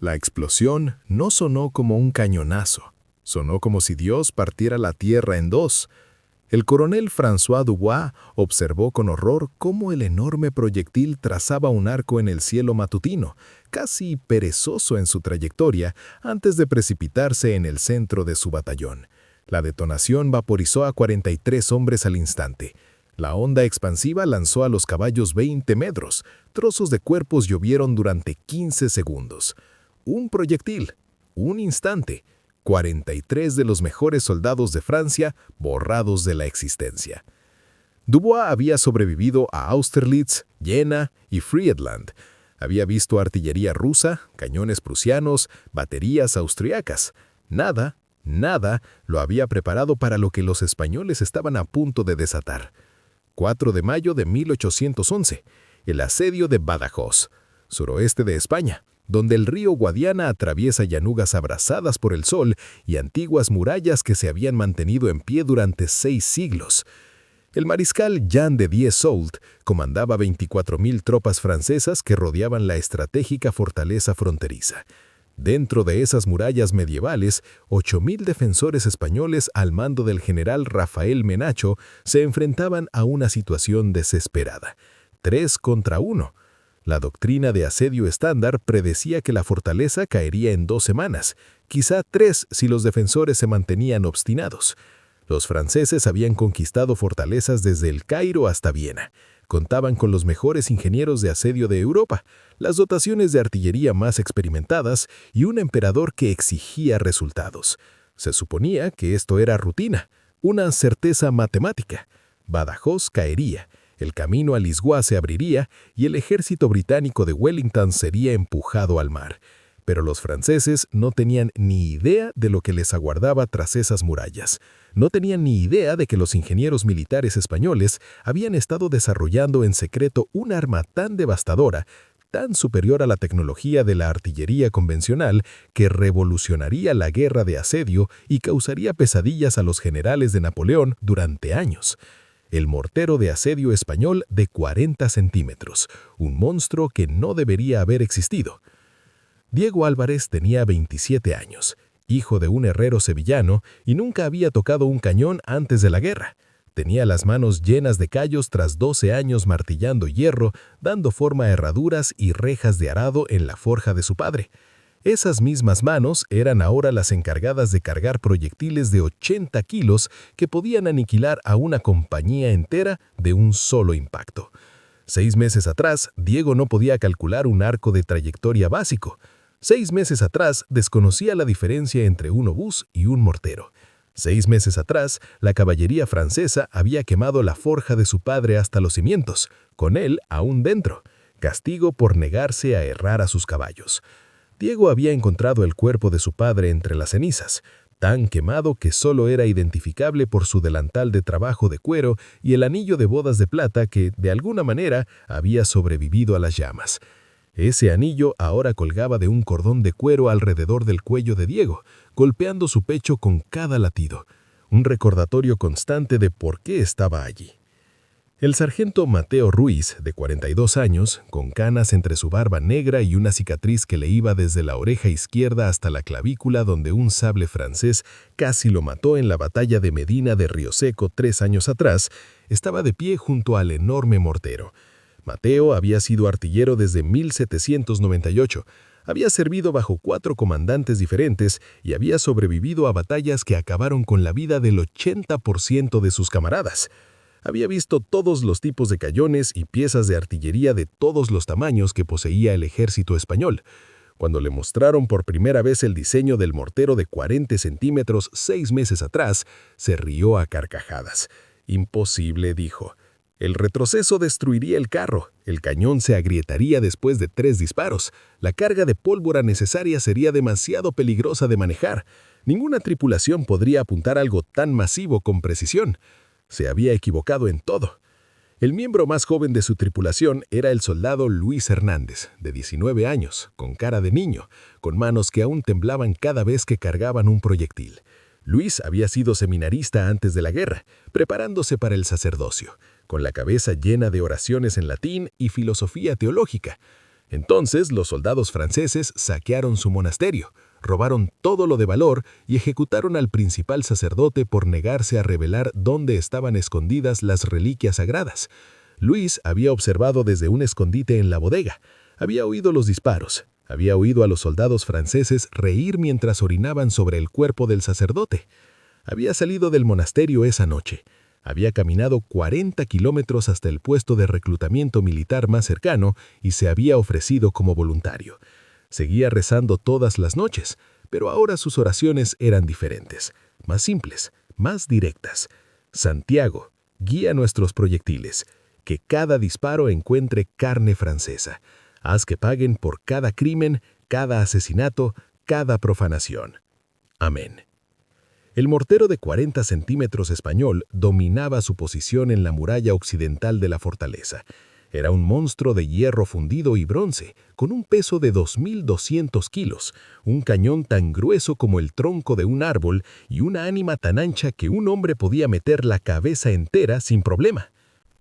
La explosión no sonó como un cañonazo, sonó como si Dios partiera la tierra en dos. El coronel François Dubois observó con horror cómo el enorme proyectil trazaba un arco en el cielo matutino, casi perezoso en su trayectoria, antes de precipitarse en el centro de su batallón. La detonación vaporizó a 43 hombres al instante. La onda expansiva lanzó a los caballos 20 metros. Trozos de cuerpos llovieron durante 15 segundos. Un proyectil, un instante. 43 de los mejores soldados de Francia borrados de la existencia. Dubois había sobrevivido a Austerlitz, Jena y Friedland. Había visto artillería rusa, cañones prusianos, baterías austriacas. Nada lo había preparado para lo que los españoles estaban a punto de desatar. 4 de mayo de 1811, el asedio de Badajoz, suroeste de España, donde el río Guadiana atraviesa llanuras abrasadas por el sol y antiguas murallas que se habían mantenido en pie durante 6 siglos. El mariscal Jean de Diez-Soult comandaba 24.000 tropas francesas que rodeaban la estratégica fortaleza fronteriza. Dentro de esas murallas medievales, 8.000 defensores españoles al mando del general Rafael Menacho se enfrentaban a una situación desesperada. 3 contra 1. La doctrina de asedio estándar predecía que la fortaleza caería en 2 semanas, quizá 3 si los defensores se mantenían obstinados. Los franceses habían conquistado fortalezas desde El Cairo hasta Viena. Contaban con los mejores ingenieros de asedio de Europa, las dotaciones de artillería más experimentadas y un emperador que exigía resultados. Se suponía que esto era rutina, una certeza matemática. Badajoz caería, el camino a Lisboa se abriría y el ejército británico de Wellington sería empujado al mar. Pero los franceses no tenían ni idea de lo que les aguardaba tras esas murallas. No tenían ni idea de que los ingenieros militares españoles habían estado desarrollando en secreto un arma tan devastadora, tan superior a la tecnología de la artillería convencional, que revolucionaría la guerra de asedio y causaría pesadillas a los generales de Napoleón durante años. El mortero de asedio español de 40 centímetros, un monstruo que no debería haber existido. Diego Álvarez tenía 27 años, hijo de un herrero sevillano, y nunca había tocado un cañón antes de la guerra. Tenía las manos llenas de callos tras 12 años martillando hierro, dando forma a herraduras y rejas de arado en la forja de su padre. Esas mismas manos eran ahora las encargadas de cargar proyectiles de 80 kilos que podían aniquilar a una compañía entera de un solo impacto. 6 meses atrás, Diego no podía calcular un arco de trayectoria básico. 6 meses atrás, desconocía la diferencia entre un obús y un mortero. 6 meses atrás, la caballería francesa había quemado la forja de su padre hasta los cimientos, con él aún dentro, castigo por negarse a herrar a sus caballos. Diego había encontrado el cuerpo de su padre entre las cenizas, tan quemado que solo era identificable por su delantal de trabajo de cuero y el anillo de bodas de plata que, de alguna manera, había sobrevivido a las llamas. Ese anillo ahora colgaba de un cordón de cuero alrededor del cuello de Diego, golpeando su pecho con cada latido, un recordatorio constante de por qué estaba allí. El sargento Mateo Ruiz, de 42 años, con canas entre su barba negra y una cicatriz que le iba desde la oreja izquierda hasta la clavícula donde un sable francés casi lo mató en la batalla de Medina de Río Seco 3 años atrás, estaba de pie junto al enorme mortero. Mateo había sido artillero desde 1798, había servido bajo 4 comandantes diferentes y había sobrevivido a batallas que acabaron con la vida del 80% de sus camaradas. Había visto todos los tipos de cañones y piezas de artillería de todos los tamaños que poseía el ejército español. Cuando le mostraron por primera vez el diseño del mortero de 40 centímetros 6 meses atrás, se rió a carcajadas. «Imposible», dijo. El retroceso destruiría el carro, el cañón se agrietaría después de 3 disparos, la carga de pólvora necesaria sería demasiado peligrosa de manejar. Ninguna tripulación podría apuntar algo tan masivo con precisión. Se había equivocado en todo. El miembro más joven de su tripulación era el soldado Luis Hernández, de 19 años, con cara de niño, con manos que aún temblaban cada vez que cargaban un proyectil. Luis había sido seminarista antes de la guerra, preparándose para el sacerdocio, con la cabeza llena de oraciones en latín y filosofía teológica. Entonces los soldados franceses saquearon su monasterio, robaron todo lo de valor y ejecutaron al principal sacerdote por negarse a revelar dónde estaban escondidas las reliquias sagradas. Luis había observado desde un escondite en la bodega, había oído los disparos, había oído a los soldados franceses reír mientras orinaban sobre el cuerpo del sacerdote. Había salido del monasterio esa noche. Había caminado 40 kilómetros hasta el puesto de reclutamiento militar más cercano y se había ofrecido como voluntario. Seguía rezando todas las noches, pero ahora sus oraciones eran diferentes, más simples, más directas. Santiago, guía nuestros proyectiles, que cada disparo encuentre carne francesa. Haz que paguen por cada crimen, cada asesinato, cada profanación. Amén. El mortero de 40 centímetros español dominaba su posición en la muralla occidental de la fortaleza. Era un monstruo de hierro fundido y bronce, con un peso de 2.200 kilos, un cañón tan grueso como el tronco de un árbol y una ánima tan ancha que un hombre podía meter la cabeza entera sin problema.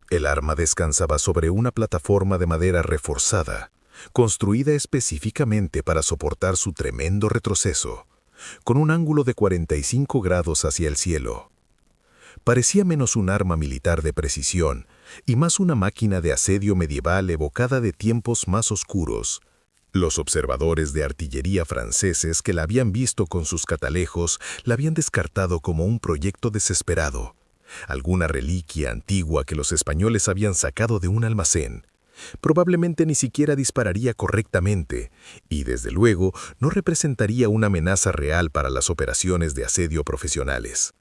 El arma descansaba sobre una plataforma de madera reforzada, construida específicamente para soportar su tremendo retroceso, con un ángulo de 45 grados hacia el cielo. Parecía menos un arma militar de precisión y más una máquina de asedio medieval evocada de tiempos más oscuros. Los observadores de artillería franceses que la habían visto con sus catalejos la habían descartado como un proyecto desesperado, alguna reliquia antigua que los españoles habían sacado de un almacén. Probablemente ni siquiera dispararía correctamente y, desde luego, no representaría una amenaza real para las operaciones de asedio profesionales.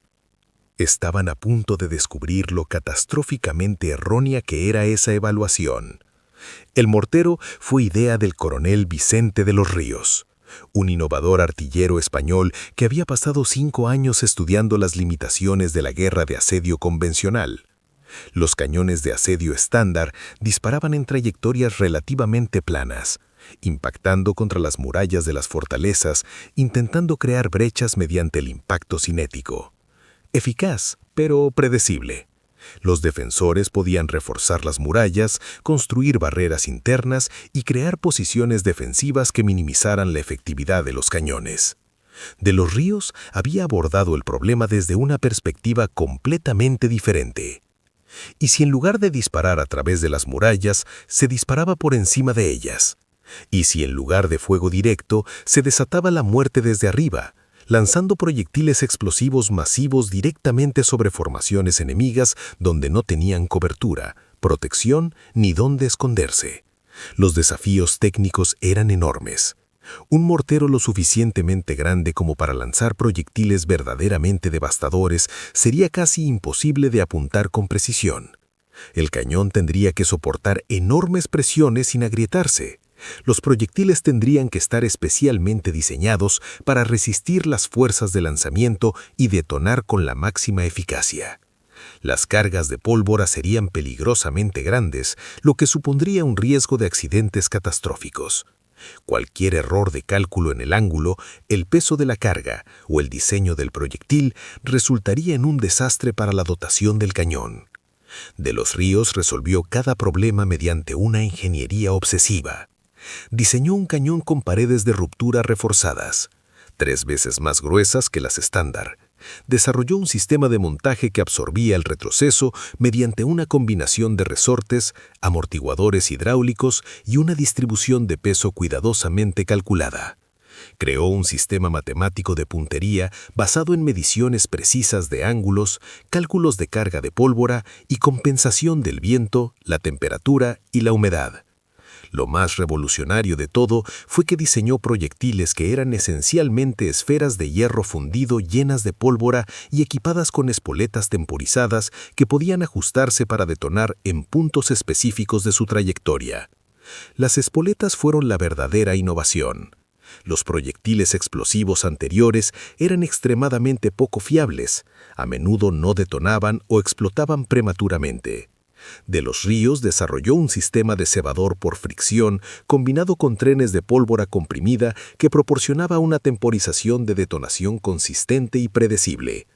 Estaban a punto de descubrir lo catastróficamente errónea que era esa evaluación. El mortero fue idea del coronel Vicente de los Ríos, un innovador artillero español que había pasado 5 años estudiando las limitaciones de la guerra de asedio convencional. Los cañones de asedio estándar disparaban en trayectorias relativamente planas, impactando contra las murallas de las fortalezas, intentando crear brechas mediante el impacto cinético. Eficaz, pero predecible. Los defensores podían reforzar las murallas, construir barreras internas y crear posiciones defensivas que minimizaran la efectividad de los cañones. De los Ríos había abordado el problema desde una perspectiva completamente diferente. ¿Y si en lugar de disparar a través de las murallas, se disparaba por encima de ellas? ¿Y si en lugar de fuego directo, se desataba la muerte desde arriba, lanzando proyectiles explosivos masivos directamente sobre formaciones enemigas donde no tenían cobertura, protección ni dónde esconderse? Los desafíos técnicos eran enormes. Un mortero lo suficientemente grande como para lanzar proyectiles verdaderamente devastadores sería casi imposible de apuntar con precisión. El cañón tendría que soportar enormes presiones sin agrietarse. Los proyectiles tendrían que estar especialmente diseñados para resistir las fuerzas de lanzamiento y detonar con la máxima eficacia. Las cargas de pólvora serían peligrosamente grandes, lo que supondría un riesgo de accidentes catastróficos. Cualquier error de cálculo en el ángulo, el peso de la carga o el diseño del proyectil resultaría en un desastre para la dotación del cañón. De los Ríos resolvió cada problema mediante una ingeniería obsesiva. Diseñó un cañón con paredes de ruptura reforzadas, 3 veces más gruesas que las estándar. Desarrolló un sistema de montaje que absorbía el retroceso mediante una combinación de resortes, amortiguadores hidráulicos y una distribución de peso cuidadosamente calculada. Creó un sistema matemático de puntería basado en mediciones precisas de ángulos, cálculos de carga de pólvora y compensación del viento, la temperatura y la humedad. Lo más revolucionario de todo fue que diseñó proyectiles que eran esencialmente esferas de hierro fundido llenas de pólvora y equipadas con espoletas temporizadas que podían ajustarse para detonar en puntos específicos de su trayectoria. Las espoletas fueron la verdadera innovación. Los proyectiles explosivos anteriores eran extremadamente poco fiables, a menudo no detonaban o explotaban prematuramente. De los Ríos desarrolló un sistema de cebador por fricción combinado con trenes de pólvora comprimida que proporcionaba una temporización de detonación consistente y predecible.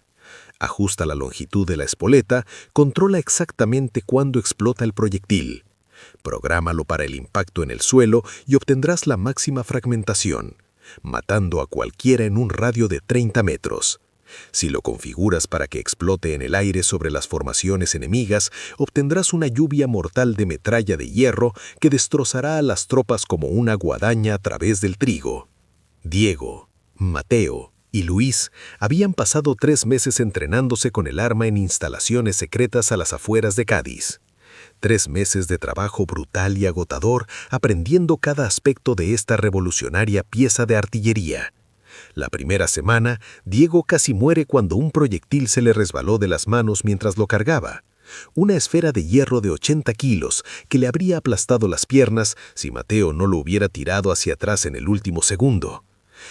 Ajusta la longitud de la espoleta, controla exactamente cuándo explota el proyectil. Prográmalo para el impacto en el suelo y obtendrás la máxima fragmentación, matando a cualquiera en un radio de 30 metros. Si lo configuras para que explote en el aire sobre las formaciones enemigas, obtendrás una lluvia mortal de metralla de hierro que destrozará a las tropas como una guadaña a través del trigo. Diego, Mateo y Luis habían pasado 3 meses entrenándose con el arma en instalaciones secretas a las afueras de Cádiz. 3 meses de trabajo brutal y agotador aprendiendo cada aspecto de esta revolucionaria pieza de artillería. La primera semana, Diego casi muere cuando un proyectil se le resbaló de las manos mientras lo cargaba. Una esfera de hierro de 80 kilos que le habría aplastado las piernas si Mateo no lo hubiera tirado hacia atrás en el último segundo.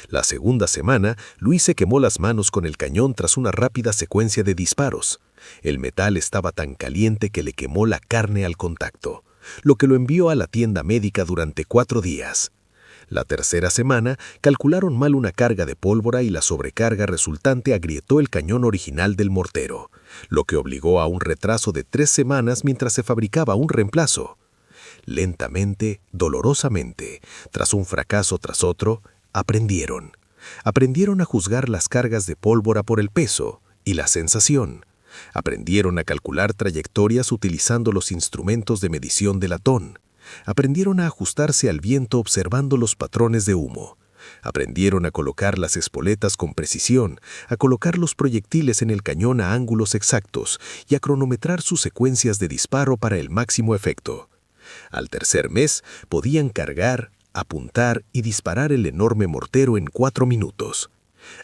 La segunda semana, Luis se quemó las manos con el cañón tras una rápida secuencia de disparos. El metal estaba tan caliente que le quemó la carne al contacto, lo que lo envió a la tienda médica durante 4 días. La tercera semana, calcularon mal una carga de pólvora y la sobrecarga resultante agrietó el cañón original del mortero, lo que obligó a un retraso de 3 semanas mientras se fabricaba un reemplazo. Lentamente, dolorosamente, tras un fracaso tras otro, aprendieron. Aprendieron a juzgar las cargas de pólvora por el peso y la sensación. Aprendieron a calcular trayectorias utilizando los instrumentos de medición de latón. Aprendieron a ajustarse al viento observando los patrones de humo. Aprendieron a colocar las espoletas con precisión, a colocar los proyectiles en el cañón a ángulos exactos y a cronometrar sus secuencias de disparo para el máximo efecto. Al tercer mes, podían cargar, apuntar y disparar el enorme mortero en 4 minutos.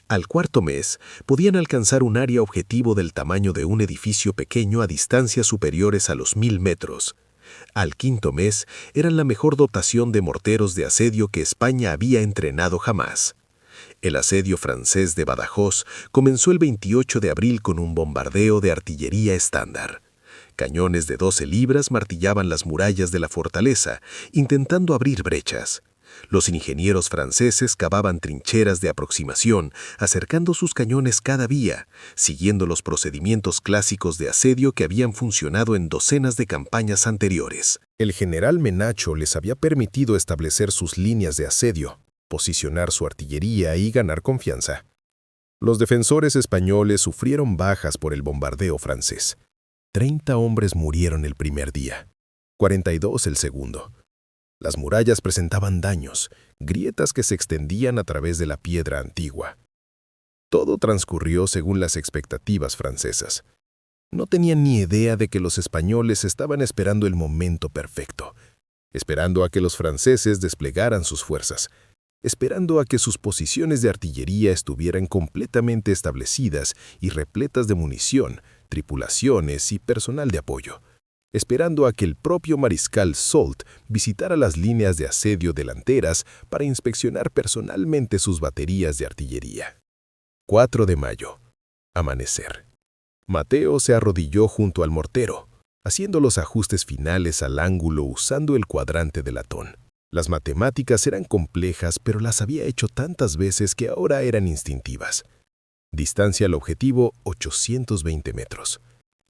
Al cuarto mes, podían alcanzar un área objetivo del tamaño de un edificio pequeño a distancias superiores a los 1000 metros. Al quinto mes, eran la mejor dotación de morteros de asedio que España había entrenado jamás. El asedio francés de Badajoz comenzó el 28 de abril con un bombardeo de artillería estándar. Cañones de 12 libras martillaban las murallas de la fortaleza, intentando abrir brechas. Los ingenieros franceses cavaban trincheras de aproximación, acercando sus cañones cada día, siguiendo los procedimientos clásicos de asedio que habían funcionado en docenas de campañas anteriores. El general Menacho les había permitido establecer sus líneas de asedio, posicionar su artillería y ganar confianza. Los defensores españoles sufrieron bajas por el bombardeo francés. 30 hombres murieron el primer día, 42 el segundo. Las murallas presentaban daños, grietas que se extendían a través de la piedra antigua. Todo transcurrió según las expectativas francesas. No tenían ni idea de que los españoles estaban esperando el momento perfecto, esperando a que los franceses desplegaran sus fuerzas, esperando a que sus posiciones de artillería estuvieran completamente establecidas y repletas de munición, tripulaciones y personal de apoyo, esperando a que el propio mariscal Soult visitara las líneas de asedio delanteras para inspeccionar personalmente sus baterías de artillería. 4 de mayo. Amanecer. Mateo se arrodilló junto al mortero, haciendo los ajustes finales al ángulo usando el cuadrante de latón. Las matemáticas eran complejas, pero las había hecho tantas veces que ahora eran instintivas. Distancia al objetivo, 820 metros.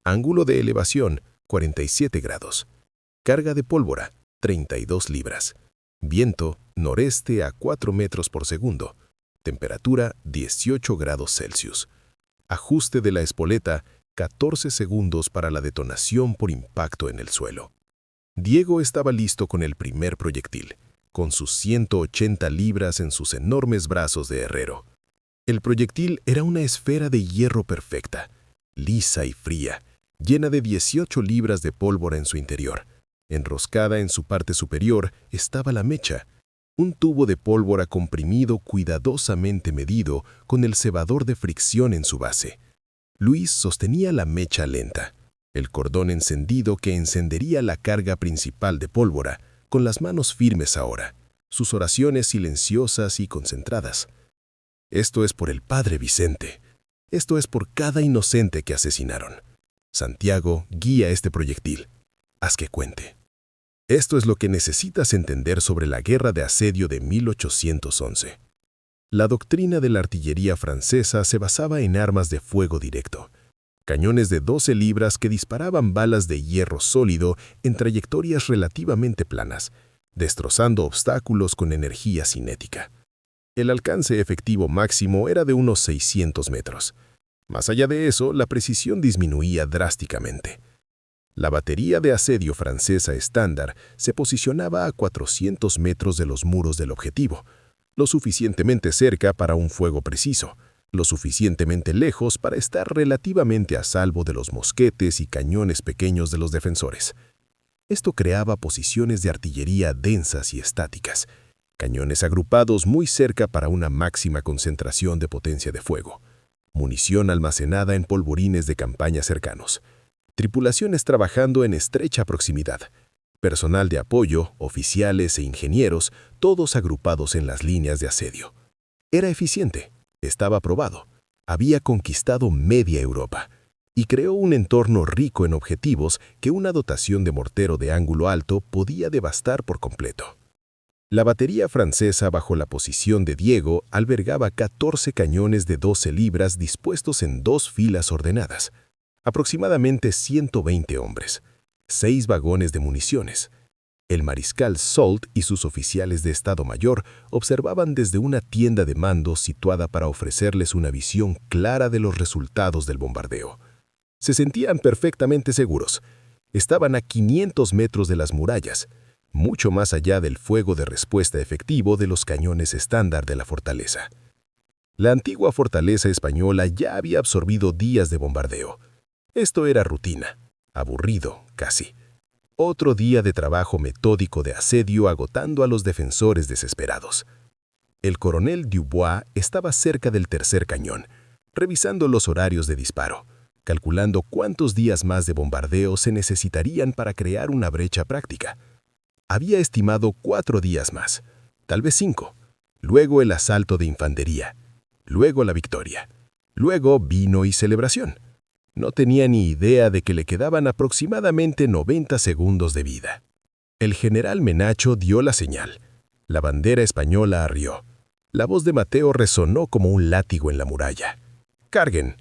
Ángulo de elevación, 47 grados. Carga de pólvora, 32 libras. Viento, noreste a 4 metros por segundo. Temperatura, 18 grados Celsius. Ajuste de la espoleta, 14 segundos para la detonación por impacto en el suelo. Diego estaba listo con el primer proyectil, con sus 180 libras en sus enormes brazos de herrero. El proyectil era una esfera de hierro perfecta, lisa y fría, llena de 18 libras de pólvora en su interior. Enroscada en su parte superior estaba la mecha, un tubo de pólvora comprimido cuidadosamente medido con el cebador de fricción en su base. Luis sostenía la mecha lenta, el cordón encendido que encendería la carga principal de pólvora, con las manos firmes ahora, sus oraciones silenciosas y concentradas. Esto es por el padre Vicente. Esto es por cada inocente que asesinaron. Santiago, guía este proyectil. Haz que cuente. Esto es lo que necesitas entender sobre la guerra de asedio de 1811. La doctrina de la artillería francesa se basaba en armas de fuego directo. Cañones de 12 libras que disparaban balas de hierro sólido en trayectorias relativamente planas, destrozando obstáculos con energía cinética. El alcance efectivo máximo era de unos 600 metros. Más allá de eso, la precisión disminuía drásticamente. La batería de asedio francesa estándar se posicionaba a 400 metros de los muros del objetivo, lo suficientemente cerca para un fuego preciso, lo suficientemente lejos para estar relativamente a salvo de los mosquetes y cañones pequeños de los defensores. Esto creaba posiciones de artillería densas y estáticas, cañones agrupados muy cerca para una máxima concentración de potencia de fuego, munición almacenada en polvorines de campaña cercanos, tripulaciones trabajando en estrecha proximidad, personal de apoyo, oficiales e ingenieros, todos agrupados en las líneas de asedio. Era eficiente, estaba probado, había conquistado media Europa y creó un entorno rico en objetivos que una dotación de mortero de ángulo alto podía devastar por completo. La batería francesa bajo la posición de Diego albergaba 14 cañones de 12 libras dispuestos en 2 filas ordenadas, aproximadamente 120 hombres, 6 vagones de municiones. El mariscal Soult y sus oficiales de Estado Mayor observaban desde una tienda de mando situada para ofrecerles una visión clara de los resultados del bombardeo. Se sentían perfectamente seguros. Estaban a 500 metros de las murallas, mucho más allá del fuego de respuesta efectivo de los cañones estándar de la fortaleza. La antigua fortaleza española ya había absorbido días de bombardeo. Esto era rutina, aburrido, casi. Otro día de trabajo metódico de asedio agotando a los defensores desesperados. El coronel Dubois estaba cerca del tercer cañón, revisando los horarios de disparo, calculando cuántos días más de bombardeo se necesitarían para crear una brecha práctica. Había estimado 4 días más, tal vez 5, luego el asalto de infantería, luego la victoria, luego vino y celebración. No tenía ni idea de que le quedaban aproximadamente 90 segundos de vida. El general Menacho dio la señal. La bandera española arrió. La voz de Mateo resonó como un látigo en la muralla. ¡Carguen!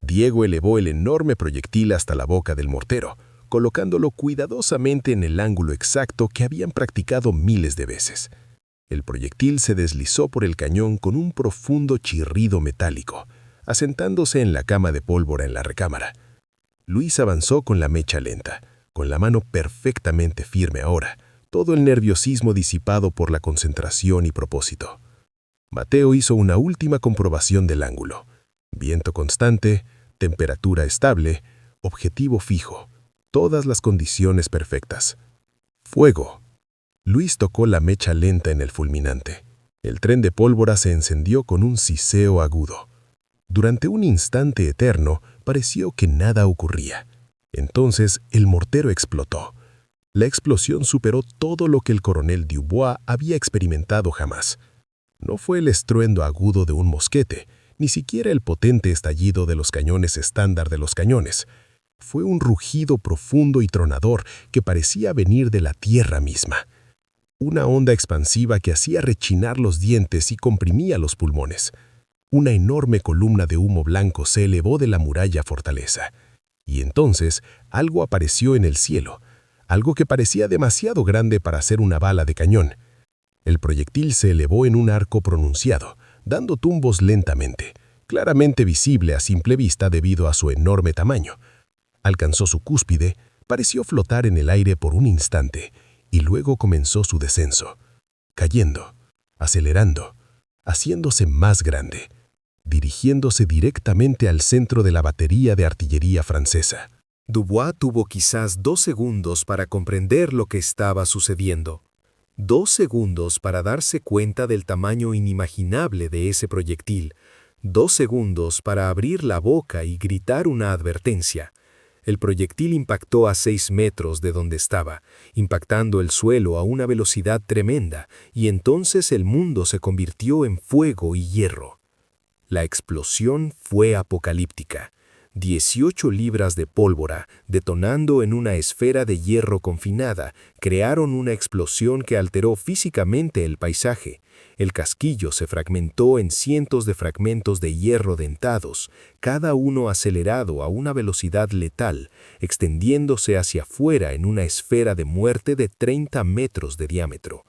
Diego elevó el enorme proyectil hasta la boca del mortero, colocándolo cuidadosamente en el ángulo exacto que habían practicado miles de veces. El proyectil se deslizó por el cañón con un profundo chirrido metálico, asentándose en la cama de pólvora en la recámara. Luis avanzó con la mecha lenta, con la mano perfectamente firme ahora, todo el nerviosismo disipado por la concentración y propósito. Mateo hizo una última comprobación del ángulo. Viento constante, temperatura estable, objetivo fijo, todas las condiciones perfectas. ¡Fuego! Luis tocó la mecha lenta en el fulminante. El tren de pólvora se encendió con un siseo agudo. Durante un instante eterno pareció que nada ocurría. Entonces el mortero explotó. La explosión superó todo lo que el coronel Dubois había experimentado jamás. No fue el estruendo agudo de un mosquete, ni siquiera el potente estallido de los cañones estándar de los cañones. Fue un rugido profundo y tronador que parecía venir de la tierra misma. Una onda expansiva que hacía rechinar los dientes y comprimía los pulmones. Una enorme columna de humo blanco se elevó de la muralla fortaleza. Y entonces algo apareció en el cielo, algo que parecía demasiado grande para ser una bala de cañón. El proyectil se elevó en un arco pronunciado, dando tumbos lentamente, claramente visible a simple vista debido a su enorme tamaño. Alcanzó su cúspide, pareció flotar en el aire por un instante, y luego comenzó su descenso, cayendo, acelerando, haciéndose más grande, dirigiéndose directamente al centro de la batería de artillería francesa. Dubois tuvo quizás 2 segundos para comprender lo que estaba sucediendo. 2 segundos para darse cuenta del tamaño inimaginable de ese proyectil. 2 segundos para abrir la boca y gritar una advertencia. El proyectil impactó a 6 metros de donde estaba, impactando el suelo a una velocidad tremenda, y entonces el mundo se convirtió en fuego y hierro. La explosión fue apocalíptica. 18 libras de pólvora, detonando en una esfera de hierro confinada, crearon una explosión que alteró físicamente el paisaje. El casquillo se fragmentó en cientos de fragmentos de hierro dentados, cada uno acelerado a una velocidad letal, extendiéndose hacia afuera en una esfera de muerte de 30 metros de diámetro.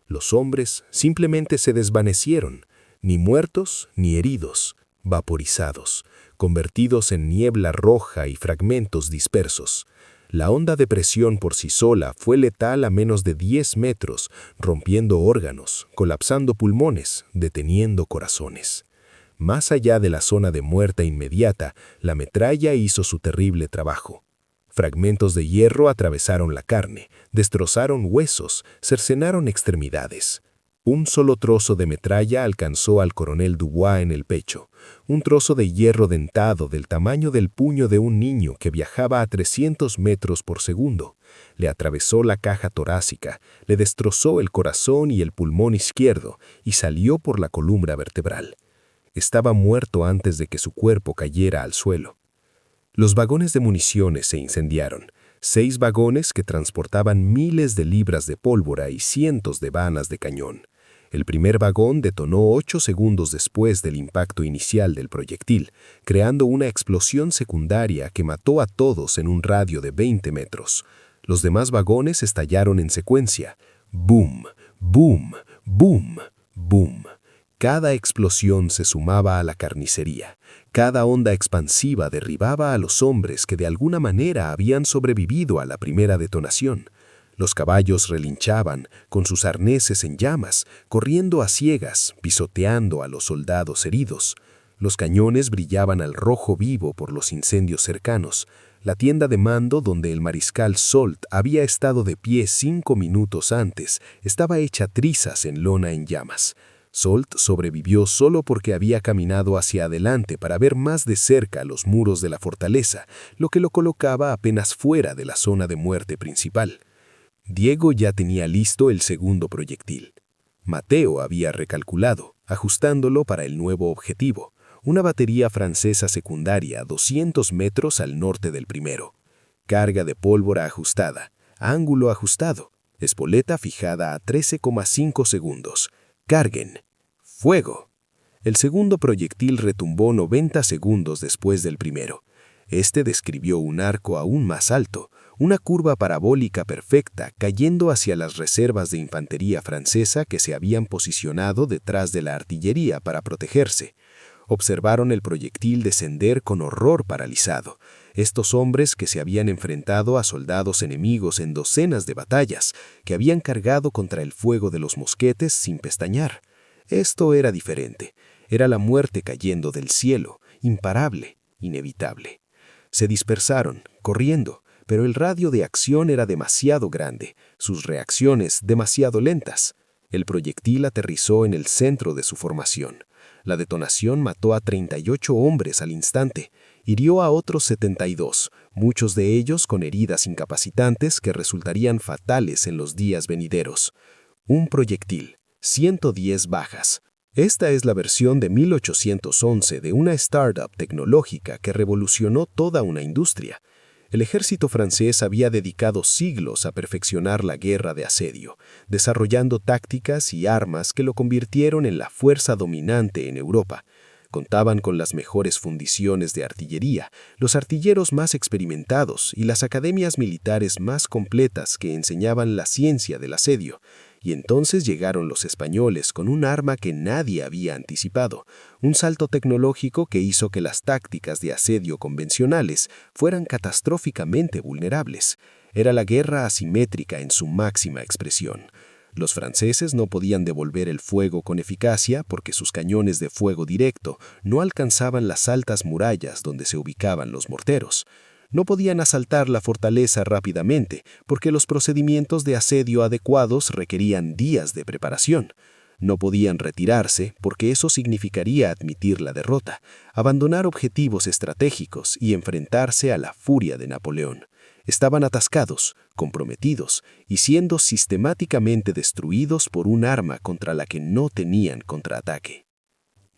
Los hombres simplemente se desvanecieron, ni muertos ni heridos, vaporizados, convertidos en niebla roja y fragmentos dispersos. La onda de presión por sí sola fue letal a menos de 10 metros, rompiendo órganos, colapsando pulmones, deteniendo corazones. Más allá de la zona de muerte inmediata, la metralla hizo su terrible trabajo. Fragmentos de hierro atravesaron la carne, destrozaron huesos, cercenaron extremidades. Un solo trozo de metralla alcanzó al coronel Dubois en el pecho, un trozo de hierro dentado del tamaño del puño de un niño que viajaba a 300 metros por segundo. Le atravesó la caja torácica, le destrozó el corazón y el pulmón izquierdo y salió por la columna vertebral. Estaba muerto antes de que su cuerpo cayera al suelo. Los vagones de municiones se incendiaron. 6 vagones que transportaban miles de libras de pólvora y cientos de vanas de cañón. El primer vagón detonó 8 segundos después del impacto inicial del proyectil, creando una explosión secundaria que mató a todos en un radio de 20 metros. Los demás vagones estallaron en secuencia. Boom, boom, boom, boom. Cada explosión se sumaba a la carnicería. Cada onda expansiva derribaba a los hombres que de alguna manera habían sobrevivido a la primera detonación. Los caballos relinchaban, con sus arneses en llamas, corriendo a ciegas, pisoteando a los soldados heridos. Los cañones brillaban al rojo vivo por los incendios cercanos. La tienda de mando donde el mariscal Soult había estado de pie 5 minutos antes estaba hecha trizas en lona en llamas. Soult sobrevivió solo porque había caminado hacia adelante para ver más de cerca los muros de la fortaleza, lo que lo colocaba apenas fuera de la zona de muerte principal. Diego ya tenía listo el segundo proyectil. Mateo había recalculado, ajustándolo para el nuevo objetivo, una batería francesa secundaria a 200 metros al norte del primero. Carga de pólvora ajustada, ángulo ajustado, espoleta fijada a 13,5 segundos. Carguen. ¡Fuego! El segundo proyectil retumbó 90 segundos después del primero. Este describió un arco aún más alto, una curva parabólica perfecta cayendo hacia las reservas de infantería francesa que se habían posicionado detrás de la artillería para protegerse. Observaron el proyectil descender con horror paralizado. Estos hombres que se habían enfrentado a soldados enemigos en docenas de batallas, que habían cargado contra el fuego de los mosquetes sin pestañear. Esto era diferente. Era la muerte cayendo del cielo, imparable, inevitable. Se dispersaron, corriendo, pero el radio de acción era demasiado grande, sus reacciones demasiado lentas. El proyectil aterrizó en el centro de su formación. La detonación mató a 38 hombres al instante, hirió a otros 72, muchos de ellos con heridas incapacitantes que resultarían fatales en los días venideros. Un proyectil, 110 bajas. Esta es la versión de 1811 de una startup tecnológica que revolucionó toda una industria. El ejército francés había dedicado siglos a perfeccionar la guerra de asedio, desarrollando tácticas y armas que lo convirtieron en la fuerza dominante en Europa. Contaban con las mejores fundiciones de artillería, los artilleros más experimentados y las academias militares más completas que enseñaban la ciencia del asedio. Y entonces llegaron los españoles con un arma que nadie había anticipado, un salto tecnológico que hizo que las tácticas de asedio convencionales fueran catastróficamente vulnerables. Era la guerra asimétrica en su máxima expresión. Los franceses no podían devolver el fuego con eficacia porque sus cañones de fuego directo no alcanzaban las altas murallas donde se ubicaban los morteros. No podían asaltar la fortaleza rápidamente porque los procedimientos de asedio adecuados requerían días de preparación. No podían retirarse porque eso significaría admitir la derrota, abandonar objetivos estratégicos y enfrentarse a la furia de Napoleón. Estaban atascados, comprometidos y siendo sistemáticamente destruidos por un arma contra la que no tenían contraataque.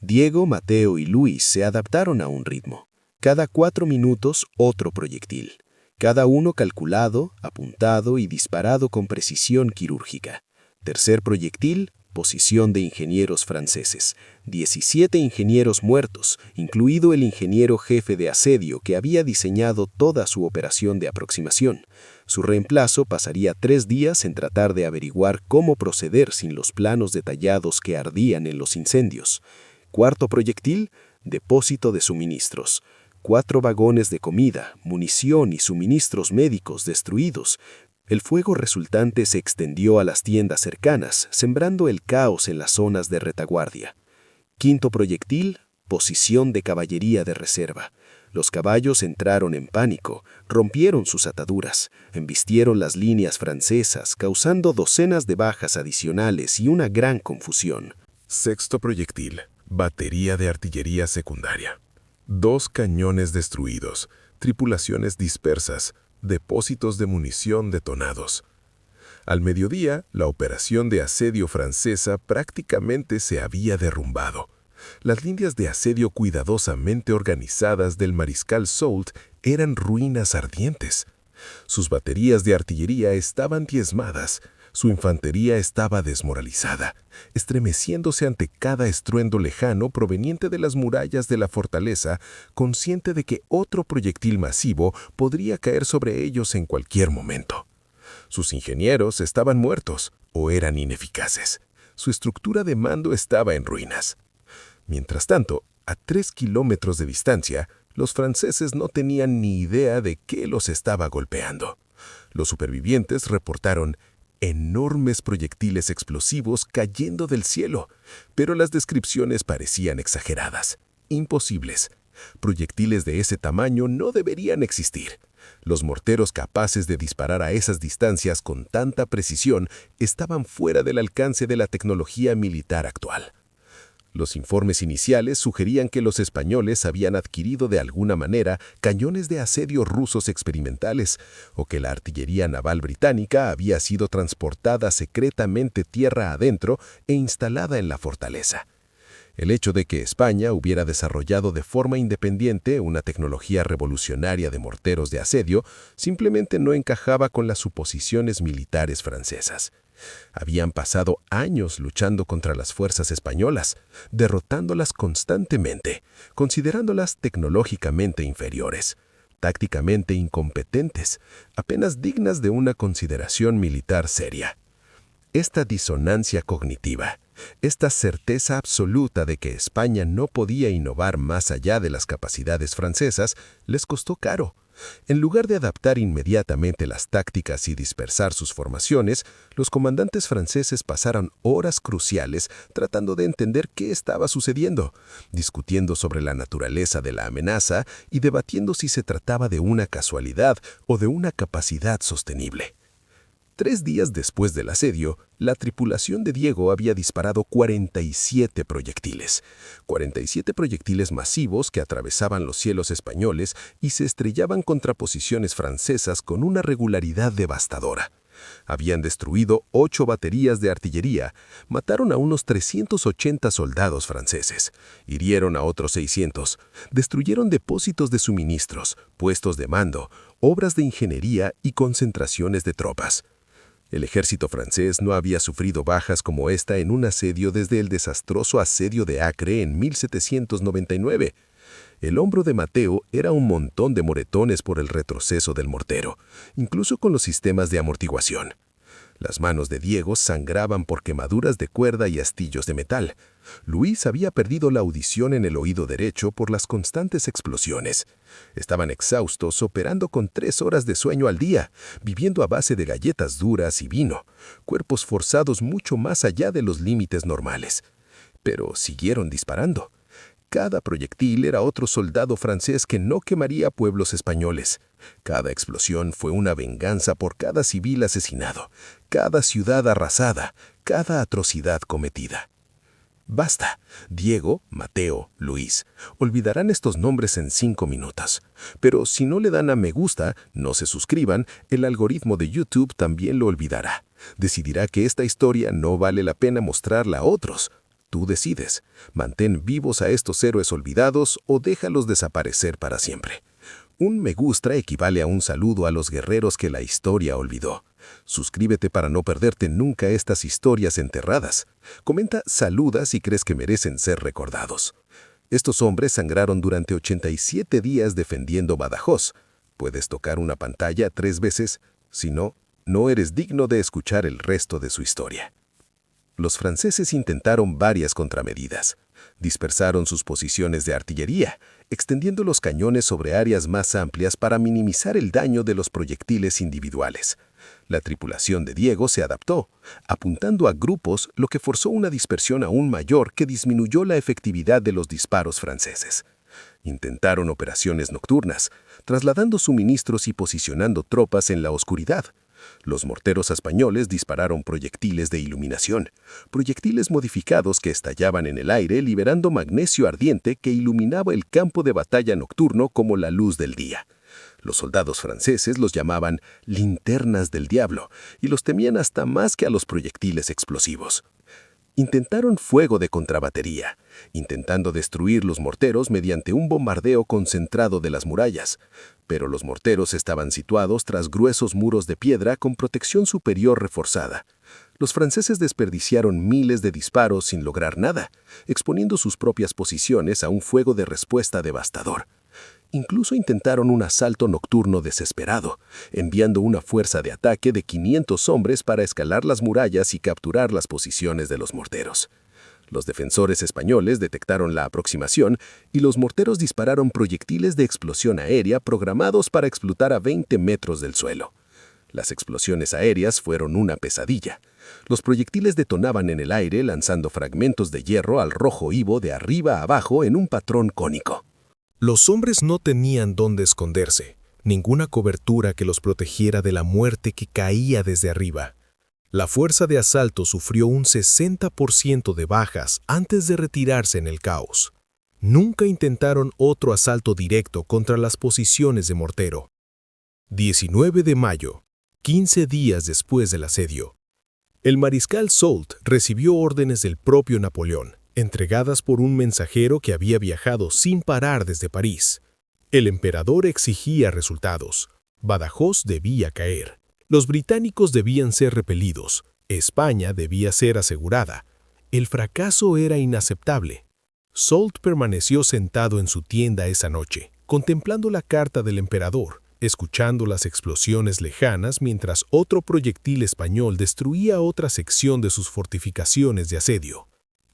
Diego, Mateo y Luis se adaptaron a un ritmo. Cada 4 minutos otro proyectil, cada uno calculado, apuntado y disparado con precisión quirúrgica. Tercer proyectil, Posición de ingenieros franceses. 17 ingenieros muertos, incluido el ingeniero jefe de asedio que había diseñado toda su operación de aproximación. Su reemplazo pasaría 3 días en tratar de averiguar cómo proceder sin los planos detallados que ardían en los incendios. Cuarto proyectil, depósito de suministros. 4 vagones de comida, munición y suministros médicos destruidos. El fuego resultante se extendió a las tiendas cercanas, sembrando el caos en las zonas de retaguardia. Quinto proyectil, posición de caballería de reserva. Los caballos entraron en pánico, rompieron sus ataduras, embistieron las líneas francesas, causando docenas de bajas adicionales y una gran confusión. Sexto proyectil, batería de artillería secundaria. 2 cañones destruidos, tripulaciones dispersas, depósitos de munición detonados. Al mediodía, la operación de asedio francesa prácticamente se había derrumbado. Las líneas de asedio cuidadosamente organizadas del mariscal Soult eran ruinas ardientes. Sus baterías de artillería estaban diezmadas, su infantería estaba desmoralizada, estremeciéndose ante cada estruendo lejano proveniente de las murallas de la fortaleza, consciente de que otro proyectil masivo podría caer sobre ellos en cualquier momento. Sus ingenieros estaban muertos o eran ineficaces. Su estructura de mando estaba en ruinas. Mientras tanto, a 3 kilómetros de distancia, los franceses no tenían ni idea de qué los estaba golpeando. Los supervivientes reportaron enormes proyectiles explosivos cayendo del cielo, pero las descripciones parecían exageradas, imposibles. Proyectiles de ese tamaño no deberían existir. Los morteros capaces de disparar a esas distancias con tanta precisión estaban fuera del alcance de la tecnología militar actual. Los informes iniciales sugerían que los españoles habían adquirido de alguna manera cañones de asedio rusos experimentales o que la artillería naval británica había sido transportada secretamente tierra adentro e instalada en la fortaleza. El hecho de que España hubiera desarrollado de forma independiente una tecnología revolucionaria de morteros de asedio simplemente no encajaba con las suposiciones militares francesas. Habían pasado años luchando contra las fuerzas españolas, derrotándolas constantemente, considerándolas tecnológicamente inferiores, tácticamente incompetentes, apenas dignas de una consideración militar seria. Esta disonancia cognitiva, esta certeza absoluta de que España no podía innovar más allá de las capacidades francesas, les costó caro. En lugar de adaptar inmediatamente las tácticas y dispersar sus formaciones, los comandantes franceses pasaron horas cruciales tratando de entender qué estaba sucediendo, discutiendo sobre la naturaleza de la amenaza y debatiendo si se trataba de una casualidad o de una capacidad sostenible. 3 días después del asedio, la tripulación de Diego había disparado 47 proyectiles. 47 proyectiles masivos que atravesaban los cielos españoles y se estrellaban contra posiciones francesas con una regularidad devastadora. Habían destruido 8 baterías de artillería, mataron a unos 380 soldados franceses, hirieron a otros 600, destruyeron depósitos de suministros, puestos de mando, obras de ingeniería y concentraciones de tropas. El ejército francés no había sufrido bajas como esta en un asedio desde el desastroso asedio de Acre en 1799. El hombro de Mateo era un montón de moretones por el retroceso del mortero, incluso con los sistemas de amortiguación. Las manos de Diego sangraban por quemaduras de cuerda y astillos de metal. Luis había perdido la audición en el oído derecho por las constantes explosiones. Estaban exhaustos, operando con 3 horas de sueño al día, viviendo a base de galletas duras y vino, cuerpos forzados mucho más allá de los límites normales. Pero siguieron disparando. Cada proyectil era otro soldado francés que no quemaría pueblos españoles. Cada explosión fue una venganza por cada civil asesinado, cada ciudad arrasada, cada atrocidad cometida. Basta. Diego, Mateo, Luis. Olvidarán estos nombres en 5 minutos. Pero si no le dan a me gusta, no se suscriban, el algoritmo de YouTube también lo olvidará. Decidirá que esta historia no vale la pena mostrarla a otros. Tú decides. Mantén vivos a estos héroes olvidados o déjalos desaparecer para siempre. Un me gusta equivale a un saludo a los guerreros que la historia olvidó. Suscríbete para no perderte nunca estas historias enterradas. Comenta, saluda si crees que merecen ser recordados. Estos hombres sangraron durante 87 días defendiendo Badajoz. Puedes tocar una pantalla 3 veces, si no, no eres digno de escuchar el resto de su historia. Los franceses intentaron varias contramedidas. Dispersaron sus posiciones de artillería, extendiendo los cañones sobre áreas más amplias para minimizar el daño de los proyectiles individuales. La tripulación de Diego se adaptó, apuntando a grupos, lo que forzó una dispersión aún mayor que disminuyó la efectividad de los disparos franceses. Intentaron operaciones nocturnas, trasladando suministros y posicionando tropas en la oscuridad. Los morteros españoles dispararon proyectiles de iluminación, proyectiles modificados que estallaban en el aire liberando magnesio ardiente que iluminaba el campo de batalla nocturno como la luz del día. Los soldados franceses los llamaban linternas del diablo y los temían hasta más que a los proyectiles explosivos. Intentaron fuego de contrabatería, intentando destruir los morteros mediante un bombardeo concentrado de las murallas, pero los morteros estaban situados tras gruesos muros de piedra con protección superior reforzada. Los franceses desperdiciaron miles de disparos sin lograr nada, exponiendo sus propias posiciones a un fuego de respuesta devastador. Incluso intentaron un asalto nocturno desesperado, enviando una fuerza de ataque de 500 hombres para escalar las murallas y capturar las posiciones de los morteros. Los defensores españoles detectaron la aproximación y los morteros dispararon proyectiles de explosión aérea programados para explotar a 20 metros del suelo. Las explosiones aéreas fueron una pesadilla. Los proyectiles detonaban en el aire lanzando fragmentos de hierro al rojo vivo de arriba a abajo en un patrón cónico. Los hombres no tenían dónde esconderse, ninguna cobertura que los protegiera de la muerte que caía desde arriba. La fuerza de asalto sufrió un 60% de bajas antes de retirarse en el caos. Nunca intentaron otro asalto directo contra las posiciones de mortero. 19 de mayo, 15 días después del asedio. El mariscal Soult recibió órdenes del propio Napoleón, entregadas por un mensajero que había viajado sin parar desde París. El emperador exigía resultados. Badajoz debía caer. Los británicos debían ser repelidos. España debía ser asegurada. El fracaso era inaceptable. Soult permaneció sentado en su tienda esa noche, contemplando la carta del emperador, escuchando las explosiones lejanas mientras otro proyectil español destruía otra sección de sus fortificaciones de asedio.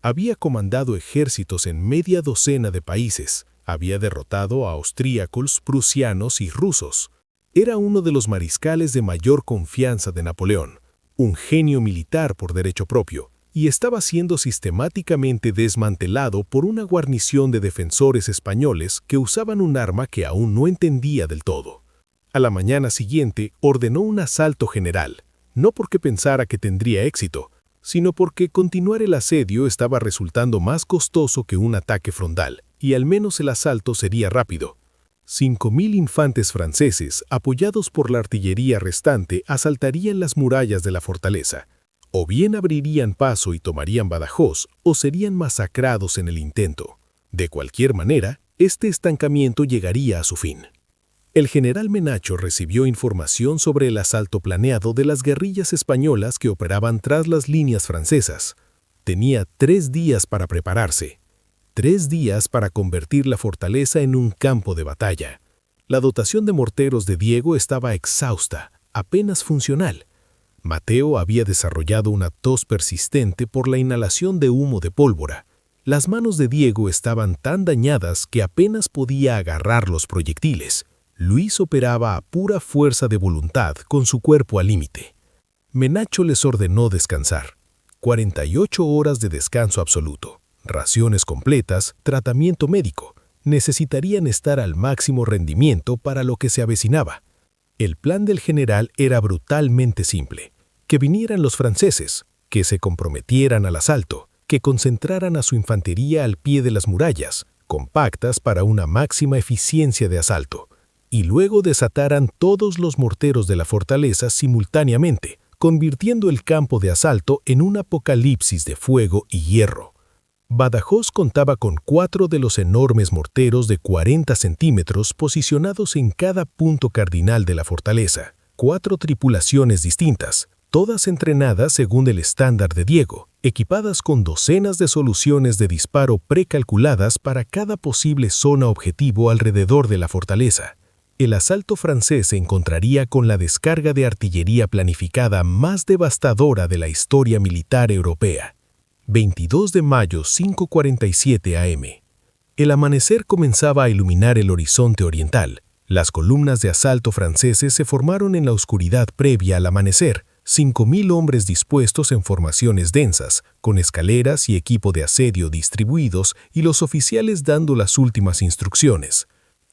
Había comandado ejércitos en media docena de países, había derrotado a austríacos, prusianos y rusos. Era uno de los mariscales de mayor confianza de Napoleón, un genio militar por derecho propio, y estaba siendo sistemáticamente desmantelado por una guarnición de defensores españoles que usaban un arma que aún no entendía del todo. A la mañana siguiente ordenó un asalto general, no porque pensara que tendría éxito, sino porque continuar el asedio estaba resultando más costoso que un ataque frontal, y al menos el asalto sería rápido. 5.000 infantes franceses, apoyados por la artillería restante, asaltarían las murallas de la fortaleza. O bien abrirían paso y tomarían Badajoz, o serían masacrados en el intento. De cualquier manera, este estancamiento llegaría a su fin. El general Menacho recibió información sobre el asalto planeado de las guerrillas españolas que operaban tras las líneas francesas. Tenía 3 días para prepararse. 3 días para convertir la fortaleza en un campo de batalla. La dotación de morteros de Diego estaba exhausta, apenas funcional. Mateo había desarrollado una tos persistente por la inhalación de humo de pólvora. Las manos de Diego estaban tan dañadas que apenas podía agarrar los proyectiles. Luis operaba a pura fuerza de voluntad con su cuerpo al límite. Menacho les ordenó descansar. 48 horas de descanso absoluto, raciones completas, tratamiento médico. Necesitarían estar al máximo rendimiento para lo que se avecinaba. El plan del general era brutalmente simple. Que vinieran los franceses, que se comprometieran al asalto, que concentraran a su infantería al pie de las murallas, compactas para una máxima eficiencia de asalto, y luego desataran todos los morteros de la fortaleza simultáneamente, convirtiendo el campo de asalto en un apocalipsis de fuego y hierro. Badajoz contaba con 4 de los enormes morteros de 40 centímetros posicionados en cada punto cardinal de la fortaleza. 4 tripulaciones distintas, todas entrenadas según el estándar de Diego, equipadas con docenas de soluciones de disparo precalculadas para cada posible zona objetivo alrededor de la fortaleza. El asalto francés se encontraría con la descarga de artillería planificada más devastadora de la historia militar europea. 22 de mayo, 5:47 am. El amanecer comenzaba a iluminar el horizonte oriental. Las columnas de asalto franceses se formaron en la oscuridad previa al amanecer, 5.000 hombres dispuestos en formaciones densas, con escaleras y equipo de asedio distribuidos y los oficiales dando las últimas instrucciones.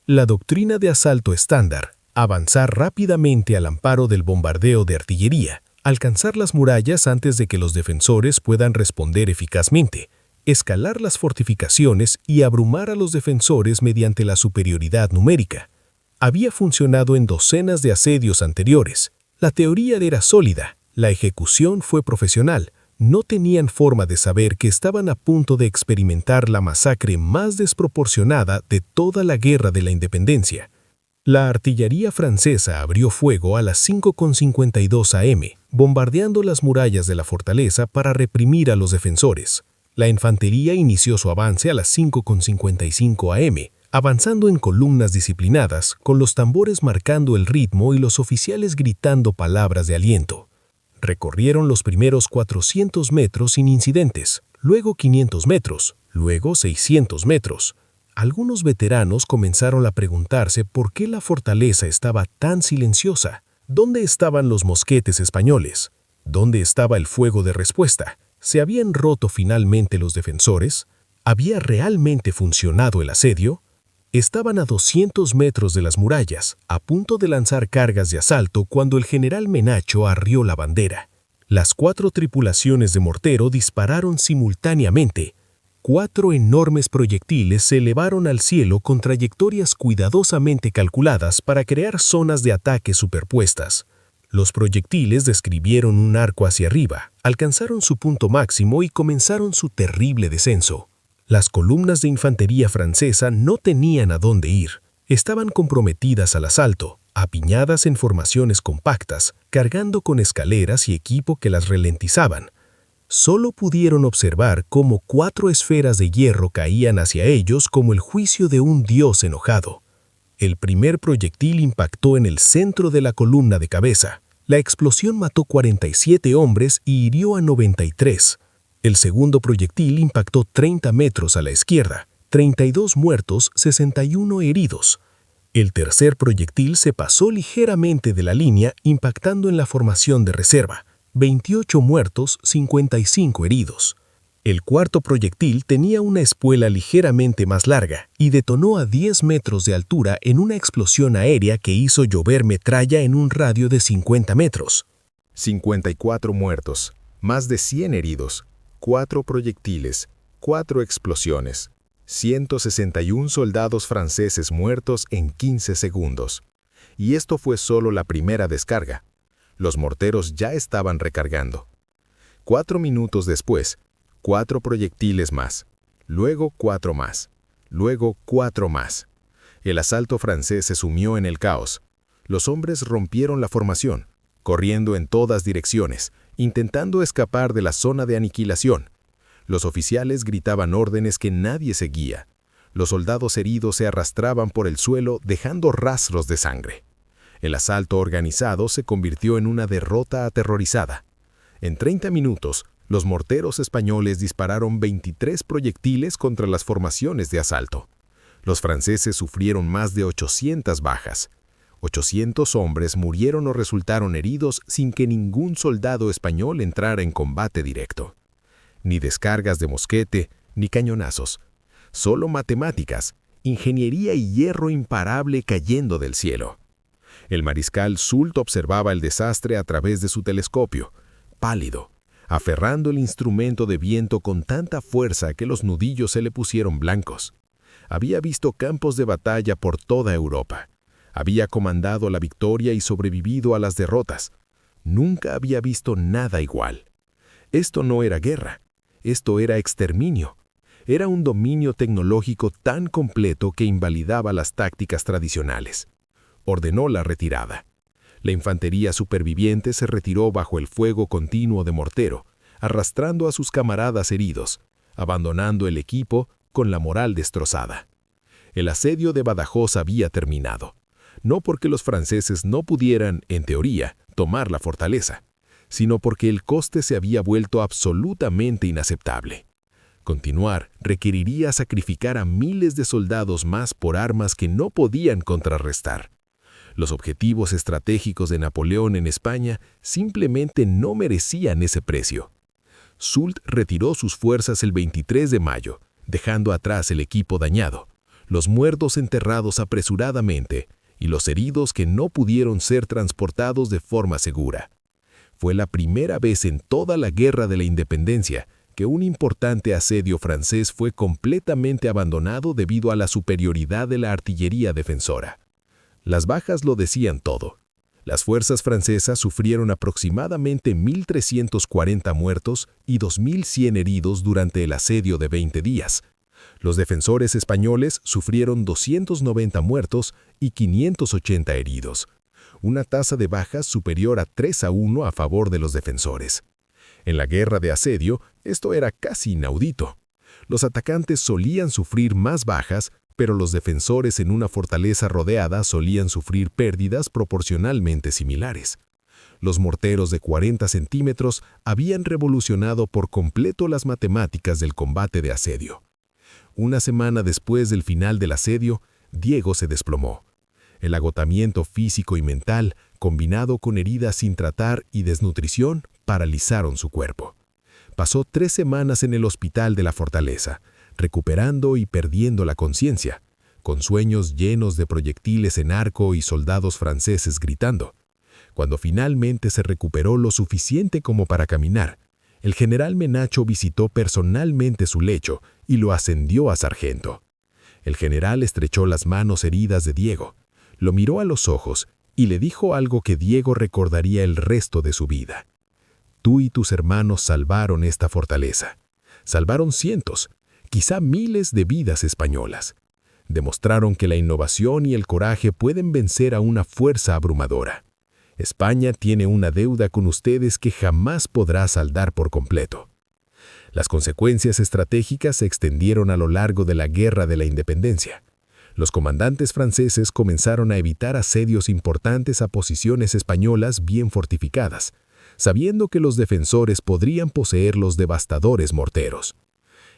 La doctrina de asalto estándar: avanzar rápidamente al amparo del bombardeo de artillería, alcanzar las murallas antes de que los defensores puedan responder eficazmente, escalar las fortificaciones y abrumar a los defensores mediante la superioridad numérica. Había funcionado en docenas de asedios anteriores. La teoría era sólida, la ejecución fue profesional. No tenían forma de saber que estaban a punto de experimentar la masacre más desproporcionada de toda la Guerra de la Independencia. La artillería francesa abrió fuego a las 5:52 am, bombardeando las murallas de la fortaleza para reprimir a los defensores. La infantería inició su avance a las 5:55 am, avanzando en columnas disciplinadas, con los tambores marcando el ritmo y los oficiales gritando palabras de aliento. Recorrieron los primeros 400 metros sin incidentes, luego 500 metros, luego 600 metros. Algunos veteranos comenzaron a preguntarse por qué la fortaleza estaba tan silenciosa. ¿Dónde estaban los mosquetes españoles? ¿Dónde estaba el fuego de respuesta? ¿Se habían roto finalmente los defensores? ¿Había realmente funcionado el asedio? Estaban a 200 metros de las murallas, a punto de lanzar cargas de asalto cuando el general Menacho arrió la bandera. Las 4 tripulaciones de mortero dispararon simultáneamente. 4 enormes proyectiles se elevaron al cielo con trayectorias cuidadosamente calculadas para crear zonas de ataque superpuestas. Los proyectiles describieron un arco hacia arriba, alcanzaron su punto máximo y comenzaron su terrible descenso. Las columnas de infantería francesa no tenían a dónde ir. Estaban comprometidas al asalto, apiñadas en formaciones compactas, cargando con escaleras y equipo que las ralentizaban. Solo pudieron observar cómo 4 esferas de hierro caían hacia ellos como el juicio de un dios enojado. El primer proyectil impactó en el centro de la columna de cabeza. La explosión mató 47 hombres y hirió a 93. El segundo proyectil impactó 30 metros a la izquierda, 32 muertos, 61 heridos. El tercer proyectil se pasó ligeramente de la línea, impactando en la formación de reserva, 28 muertos, 55 heridos. El cuarto proyectil tenía una espuela ligeramente más larga y detonó a 10 metros de altura en una explosión aérea que hizo llover metralla en un radio de 50 metros. 54 muertos, más de 100 heridos. 4 proyectiles, 4 explosiones, 161 soldados franceses muertos en 15 segundos. Y esto fue solo la primera descarga. Los morteros ya estaban recargando. 4 minutos después, 4 proyectiles más, luego 4 más, luego 4 más. El asalto francés se sumió en el caos. Los hombres rompieron la formación, corriendo en todas direcciones, intentando escapar de la zona de aniquilación. Los oficiales gritaban órdenes que nadie seguía. Los soldados heridos se arrastraban por el suelo dejando rastros de sangre. El asalto organizado se convirtió en una derrota aterrorizada. En 30 minutos, los morteros españoles dispararon 23 proyectiles contra las formaciones de asalto. Los franceses sufrieron más de 800 bajas. 800 hombres murieron o resultaron heridos sin que ningún soldado español entrara en combate directo. Ni descargas de mosquete, ni cañonazos. Solo matemáticas, ingeniería y hierro imparable cayendo del cielo. El mariscal Soult observaba el desastre a través de su telescopio, pálido, aferrando el instrumento de viento con tanta fuerza que los nudillos se le pusieron blancos. Había visto campos de batalla por toda Europa. Había comandado la victoria y sobrevivido a las derrotas. Nunca había visto nada igual. Esto no era guerra, esto era exterminio. Era un dominio tecnológico tan completo que invalidaba las tácticas tradicionales. Ordenó la retirada. La infantería superviviente se retiró bajo el fuego continuo de mortero, arrastrando a sus camaradas heridos, abandonando el equipo con la moral destrozada. El asedio de Badajoz había terminado, no porque los franceses no pudieran, en teoría, tomar la fortaleza, sino porque el coste se había vuelto absolutamente inaceptable. Continuar requeriría sacrificar a miles de soldados más por armas que no podían contrarrestar. Los objetivos estratégicos de Napoleón en España simplemente no merecían ese precio. Soult retiró sus fuerzas el 23 de mayo, dejando atrás el equipo dañado, los muertos enterrados apresuradamente y los heridos que no pudieron ser transportados de forma segura. Fue la primera vez en toda la Guerra de la Independencia que un importante asedio francés fue completamente abandonado debido a la superioridad de la artillería defensora. Las bajas lo decían todo. Las fuerzas francesas sufrieron aproximadamente 1.340 muertos y 2.100 heridos durante el asedio de 20 días. Los defensores españoles sufrieron 290 muertos y 580 heridos, una tasa de bajas superior a 3-1 a favor de los defensores. En la guerra de asedio, esto era casi inaudito. Los atacantes solían sufrir más bajas, pero los defensores en una fortaleza rodeada solían sufrir pérdidas proporcionalmente similares. Los morteros de 40 centímetros habían revolucionado por completo las matemáticas del combate de asedio. Una semana después del final del asedio, Diego se desplomó. El agotamiento físico y mental, combinado con heridas sin tratar y desnutrición, paralizaron su cuerpo. Pasó 3 semanas en el hospital de la fortaleza, recuperando y perdiendo la conciencia, con sueños llenos de proyectiles en arco y soldados franceses gritando. Cuando finalmente se recuperó lo suficiente como para caminar, el general Menacho visitó personalmente su lecho y lo ascendió a sargento. El general estrechó las manos heridas de Diego, lo miró a los ojos y le dijo algo que Diego recordaría el resto de su vida. Tú y tus hermanos salvaron esta fortaleza. Salvaron cientos, quizá miles de vidas españolas. Demostraron que la innovación y el coraje pueden vencer a una fuerza abrumadora. España tiene una deuda con ustedes que jamás podrá saldar por completo. Las consecuencias estratégicas se extendieron a lo largo de la Guerra de la Independencia. Los comandantes franceses comenzaron a evitar asedios importantes a posiciones españolas bien fortificadas, sabiendo que los defensores podrían poseer los devastadores morteros.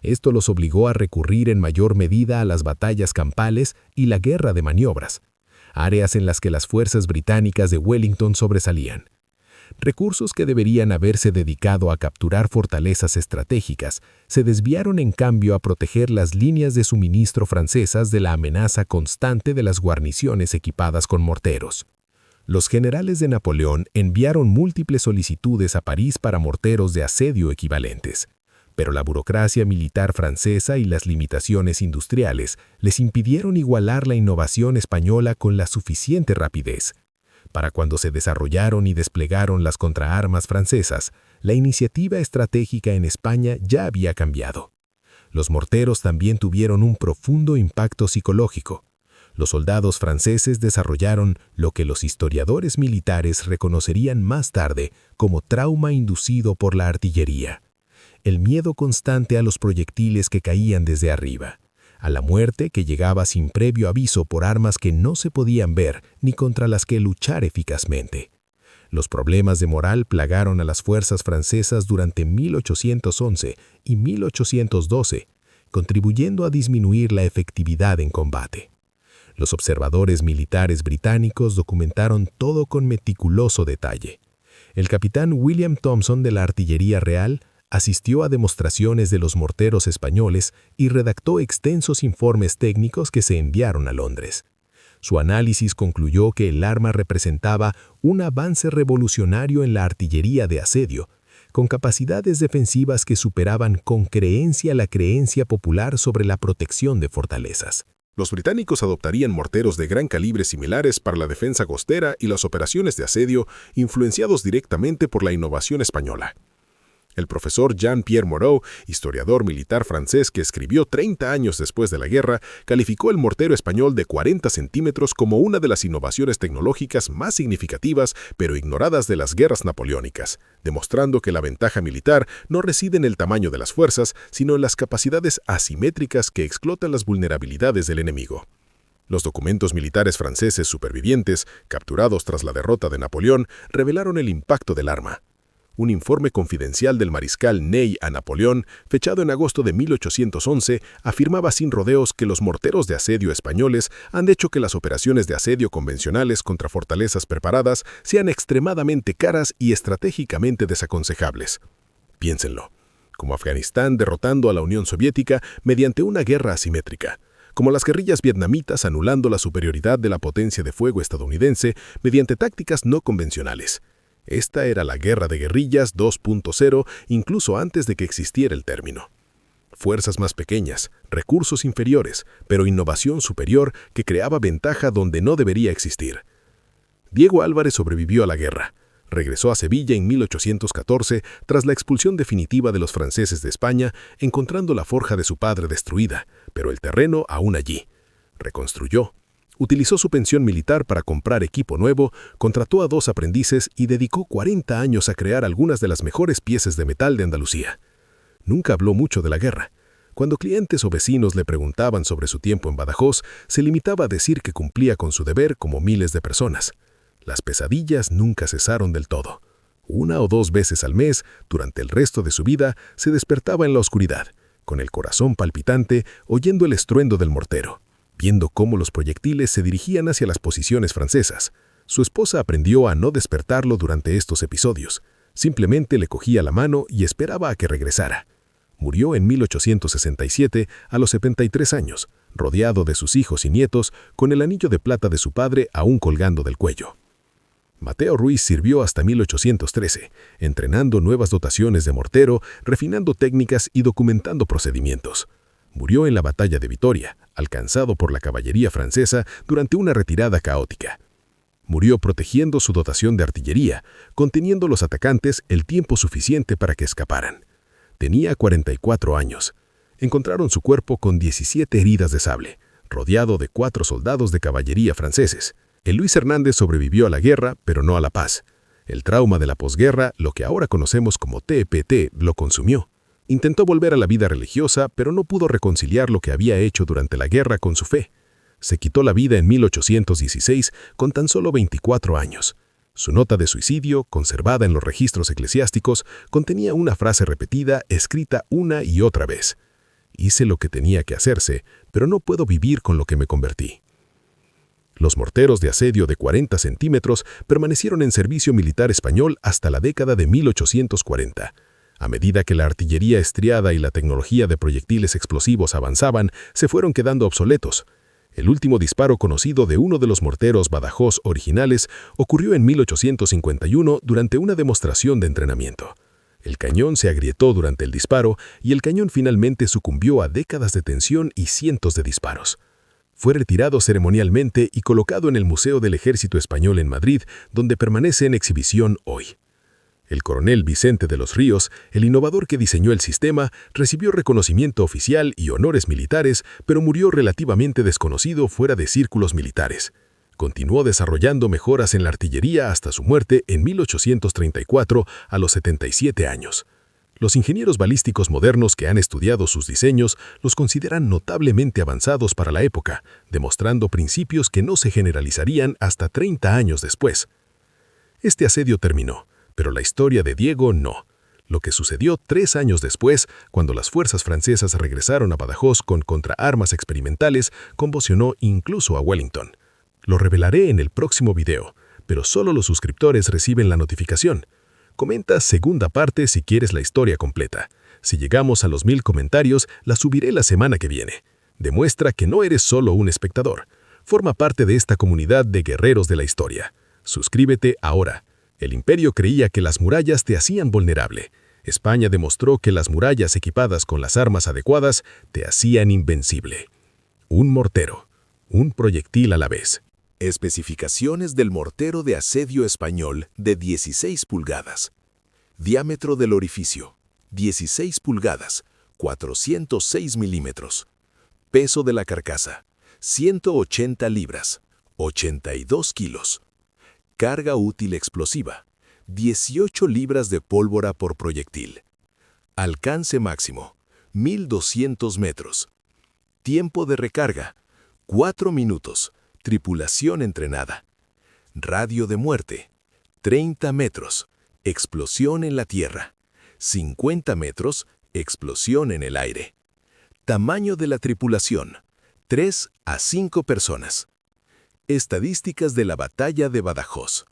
Esto los obligó a recurrir en mayor medida a las batallas campales y la guerra de maniobras, áreas en las que las fuerzas británicas de Wellington sobresalían. Recursos que deberían haberse dedicado a capturar fortalezas estratégicas se desviaron en cambio a proteger las líneas de suministro francesas de la amenaza constante de las guarniciones equipadas con morteros. Los generales de Napoleón enviaron múltiples solicitudes a París para morteros de asedio equivalentes, pero la burocracia militar francesa y las limitaciones industriales les impidieron igualar la innovación española con la suficiente rapidez. Para cuando se desarrollaron y desplegaron las contraarmas francesas, la iniciativa estratégica en España ya había cambiado. Los morteros también tuvieron un profundo impacto psicológico. Los soldados franceses desarrollaron lo que los historiadores militares reconocerían más tarde como trauma inducido por la artillería. El miedo constante a los proyectiles que caían desde arriba, a la muerte que llegaba sin previo aviso por armas que no se podían ver ni contra las que luchar eficazmente. Los problemas de moral plagaron a las fuerzas francesas durante 1811 y 1812, contribuyendo a disminuir la efectividad en combate. Los observadores militares británicos documentaron todo con meticuloso detalle. El capitán William Thompson de la Artillería Real asistió a demostraciones de los morteros españoles y redactó extensos informes técnicos que se enviaron a Londres. Su análisis concluyó que el arma representaba un avance revolucionario en la artillería de asedio, con capacidades defensivas que superaban con creencia la creencia popular sobre la protección de fortalezas. Los británicos adoptarían morteros de gran calibre similares para la defensa costera y las operaciones de asedio, influenciados directamente por la innovación española. El profesor Jean-Pierre Moreau, historiador militar francés que escribió 30 años después de la guerra, calificó el mortero español de 40 centímetros como una de las innovaciones tecnológicas más significativas pero ignoradas de las guerras napoleónicas, demostrando que la ventaja militar no reside en el tamaño de las fuerzas, sino en las capacidades asimétricas que explotan las vulnerabilidades del enemigo. Los documentos militares franceses supervivientes, capturados tras la derrota de Napoleón, revelaron el impacto del arma. Un informe confidencial del mariscal Ney a Napoleón, fechado en agosto de 1811, afirmaba sin rodeos que los morteros de asedio españoles han hecho que las operaciones de asedio convencionales contra fortalezas preparadas sean extremadamente caras y estratégicamente desaconsejables. Piénsenlo, como Afganistán derrotando a la Unión Soviética mediante una guerra asimétrica, como las guerrillas vietnamitas anulando la superioridad de la potencia de fuego estadounidense mediante tácticas no convencionales. Esta era la guerra de guerrillas 2.0 incluso antes de que existiera el término. Fuerzas más pequeñas, recursos inferiores, pero innovación superior que creaba ventaja donde no debería existir. Diego Álvarez sobrevivió a la guerra. Regresó a Sevilla en 1814 tras la expulsión definitiva de los franceses de España, encontrando la forja de su padre destruida, pero el terreno aún allí. Reconstruyó. Utilizó su pensión militar para comprar equipo nuevo, contrató a 2 aprendices y dedicó 40 años a crear algunas de las mejores piezas de metal de Andalucía. Nunca habló mucho de la guerra. Cuando clientes o vecinos le preguntaban sobre su tiempo en Badajoz, se limitaba a decir que cumplía con su deber como miles de personas. Las pesadillas nunca cesaron del todo. 1 o 2 veces al mes, durante el resto de su vida, se despertaba en la oscuridad, con el corazón palpitante, oyendo el estruendo del mortero, viendo cómo los proyectiles se dirigían hacia las posiciones francesas. Su esposa aprendió a no despertarlo durante estos episodios. Simplemente le cogía la mano y esperaba a que regresara. Murió en 1867 a los 73 años, rodeado de sus hijos y nietos, con el anillo de plata de su padre aún colgando del cuello. Mateo Ruiz sirvió hasta 1813, entrenando nuevas dotaciones de mortero, refinando técnicas y documentando procedimientos. Murió en la batalla de Vitoria, alcanzado por la caballería francesa durante una retirada caótica. Murió protegiendo su dotación de artillería, conteniendo los atacantes el tiempo suficiente para que escaparan. Tenía 44 años. Encontraron su cuerpo con 17 heridas de sable, rodeado de 4 soldados de caballería franceses. El Luis Hernández sobrevivió a la guerra, pero no a la paz. El trauma de la posguerra, lo que ahora conocemos como TPT, lo consumió. Intentó volver a la vida religiosa, pero no pudo reconciliar lo que había hecho durante la guerra con su fe. Se quitó la vida en 1816 con tan solo 24 años. Su nota de suicidio, conservada en los registros eclesiásticos, contenía una frase repetida, escrita una y otra vez. Hice lo que tenía que hacerse, pero no puedo vivir con lo que me convertí. Los morteros de asedio de 40 centímetros permanecieron en servicio militar español hasta la década de 1840. A medida que la artillería estriada y la tecnología de proyectiles explosivos avanzaban, se fueron quedando obsoletos. El último disparo conocido de uno de los morteros Badajoz originales ocurrió en 1851 durante una demostración de entrenamiento. El cañón se agrietó durante el disparo y el cañón finalmente sucumbió a décadas de tensión y cientos de disparos. Fue retirado ceremonialmente y colocado en el Museo del Ejército Español en Madrid, donde permanece en exhibición hoy. El coronel Vicente de los Ríos, el innovador que diseñó el sistema, recibió reconocimiento oficial y honores militares, pero murió relativamente desconocido fuera de círculos militares. Continuó desarrollando mejoras en la artillería hasta su muerte en 1834 a los 77 años. Los ingenieros balísticos modernos que han estudiado sus diseños los consideran notablemente avanzados para la época, demostrando principios que no se generalizarían hasta 30 años después. Este asedio terminó, pero la historia de Diego no. Lo que sucedió 3 años después, cuando las fuerzas francesas regresaron a Badajoz con contraarmas experimentales, conmocionó incluso a Wellington. Lo revelaré en el próximo video, pero solo los suscriptores reciben la notificación. Comenta segunda parte si quieres la historia completa. Si llegamos a los 1000 comentarios, la subiré la semana que viene. Demuestra que no eres solo un espectador. Forma parte de esta comunidad de guerreros de la historia. Suscríbete ahora. El imperio creía que las murallas te hacían vulnerable. España demostró que las murallas equipadas con las armas adecuadas te hacían invencible. Un mortero. Un proyectil a la vez. Especificaciones del mortero de asedio español de 16 pulgadas. Diámetro del orificio, 16 pulgadas, 406 milímetros. Peso de la carcasa, 180 libras, 82 kilos. Carga útil explosiva, 18 libras de pólvora por proyectil. Alcance máximo, 1200 metros. Tiempo de recarga, 4 minutos. Tripulación entrenada. Radio de muerte, 30 metros. Explosión en la tierra. 50 metros. Explosión en el aire. Tamaño de la tripulación, 3 a 5 personas. Estadísticas de la batalla de Badajoz.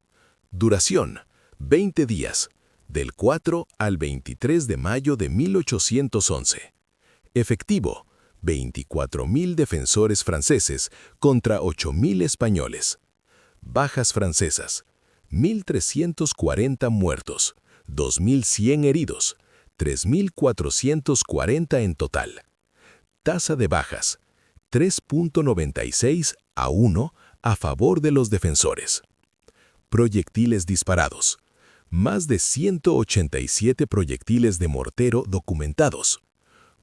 Duración, 20 días, del 4 al 23 de mayo de 1811. Efectivo, 24.000 defensores franceses contra 8.000 españoles. Bajas francesas, 1.340 muertos, 2.100 heridos, 3.440 en total. Tasa de bajas, 3.96 a 1 a favor de los defensores. Proyectiles disparados, más de 187 proyectiles de mortero documentados.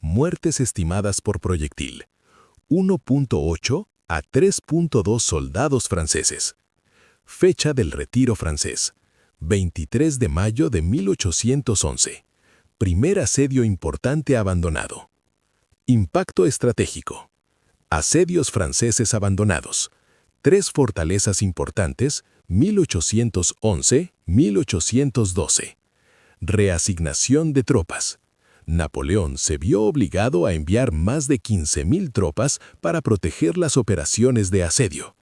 Muertes estimadas por proyectil, 1.8 a 3.2 soldados franceses. Fecha del retiro francés, 23 de mayo de 1811. Primer asedio importante abandonado. Impacto estratégico. Asedios franceses abandonados. 3 fortalezas importantes, 1811-1812. Reasignación de tropas. Napoleón se vio obligado a enviar más de 15.000 tropas para proteger las operaciones de asedio.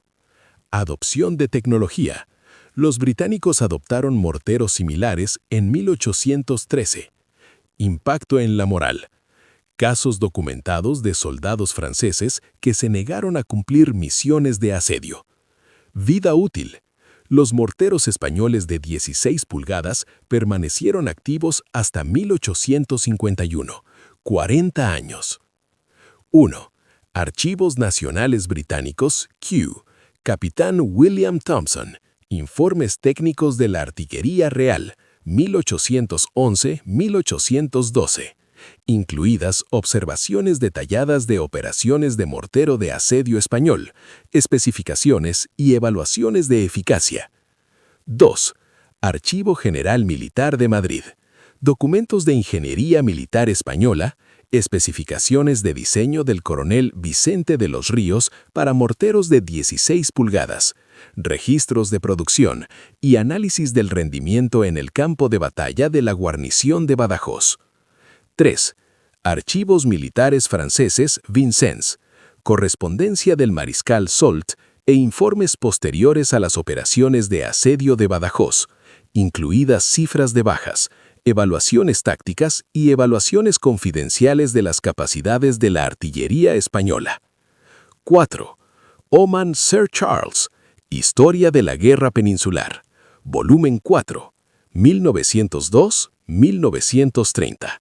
Adopción de tecnología. Los británicos adoptaron morteros similares en 1813. Impacto en la moral. Casos documentados de soldados franceses que se negaron a cumplir misiones de asedio. Vida útil. Los morteros españoles de 16 pulgadas permanecieron activos hasta 1851, 40 años. 1. Archivos Nacionales Británicos, Kew, Capitán William Thompson, Informes Técnicos de la Artillería Real, 1811-1812, incluidas observaciones detalladas de operaciones de mortero de asedio español, especificaciones y evaluaciones de eficacia. 2. Archivo General Militar de Madrid, documentos de ingeniería militar española, especificaciones de diseño del coronel Vicente de los Ríos para morteros de 16 pulgadas, registros de producción y análisis del rendimiento en el campo de batalla de la guarnición de Badajoz. 3. Archivos militares franceses Vincennes, correspondencia del mariscal Soult e informes posteriores a las operaciones de asedio de Badajoz, incluidas cifras de bajas, evaluaciones tácticas y evaluaciones confidenciales de las capacidades de la artillería española. 4. Oman Sir Charles, Historia de la Guerra Peninsular, volumen 4, 1902-1930.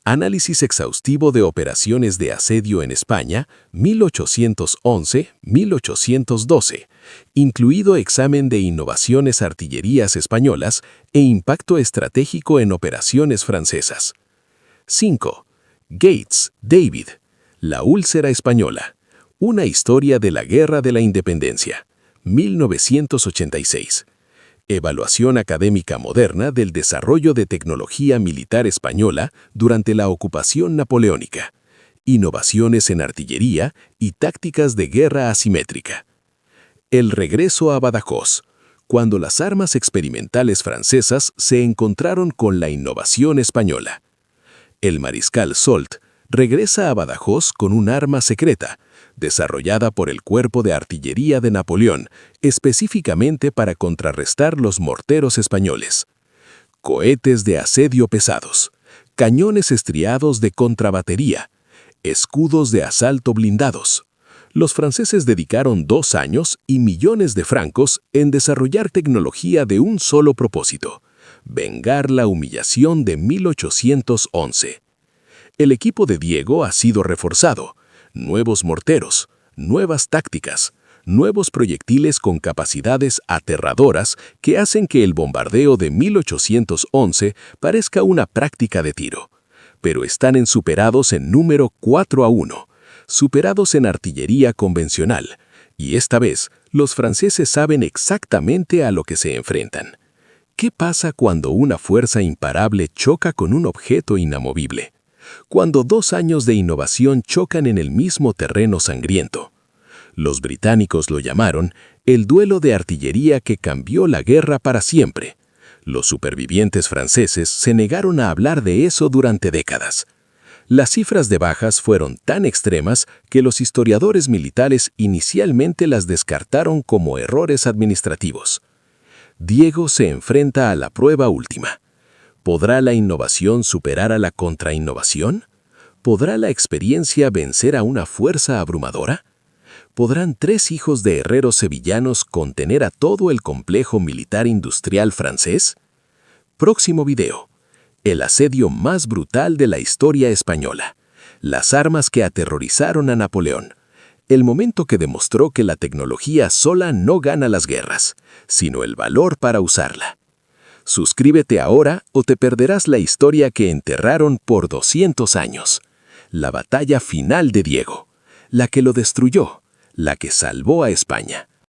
Análisis exhaustivo de operaciones de asedio en España, 1811-1812, incluido examen de innovaciones artillerías españolas e impacto estratégico en operaciones francesas. 5. Gates, David, La úlcera española, una historia de la Guerra de la Independencia, 1986. Evaluación académica moderna del desarrollo de tecnología militar española durante la ocupación napoleónica, innovaciones en artillería y tácticas de guerra asimétrica. El regreso a Badajoz, cuando las armas experimentales francesas se encontraron con la innovación española. El mariscal Soult regresa a Badajoz con un arma secreta, desarrollada por el Cuerpo de Artillería de Napoleón, específicamente para contrarrestar los morteros españoles. Cohetes de asedio pesados, cañones estriados de contrabatería, escudos de asalto blindados. Los franceses dedicaron 2 años y millones de francos en desarrollar tecnología de un solo propósito: vengar la humillación de 1811. El equipo de Diego ha sido reforzado. Nuevos morteros, nuevas tácticas, nuevos proyectiles con capacidades aterradoras que hacen que el bombardeo de 1811 parezca una práctica de tiro. pero están superados en número 4-1, superados en artillería convencional, y esta vez los franceses saben exactamente a lo que se enfrentan. ¿Qué pasa cuando una fuerza imparable choca con un objeto inamovible? Cuando 2 años de innovación chocan en el mismo terreno sangriento. Los británicos lo llamaron el duelo de artillería que cambió la guerra para siempre. Los supervivientes franceses se negaron a hablar de eso durante décadas. Las cifras de bajas fueron tan extremas que los historiadores militares inicialmente las descartaron como errores administrativos. Diego se enfrenta a la prueba última. ¿Podrá la innovación superar a la contrainnovación? ¿Podrá la experiencia vencer a una fuerza abrumadora? ¿Podrán 3 hijos de herreros sevillanos contener a todo el complejo militar industrial francés? Próximo video. El asedio más brutal de la historia española. Las armas que aterrorizaron a Napoleón. El momento que demostró que la tecnología sola no gana las guerras, sino el valor para usarla. Suscríbete ahora o te perderás la historia que enterraron por 200 años. La batalla final de Diego. La que lo destruyó. La que salvó a España.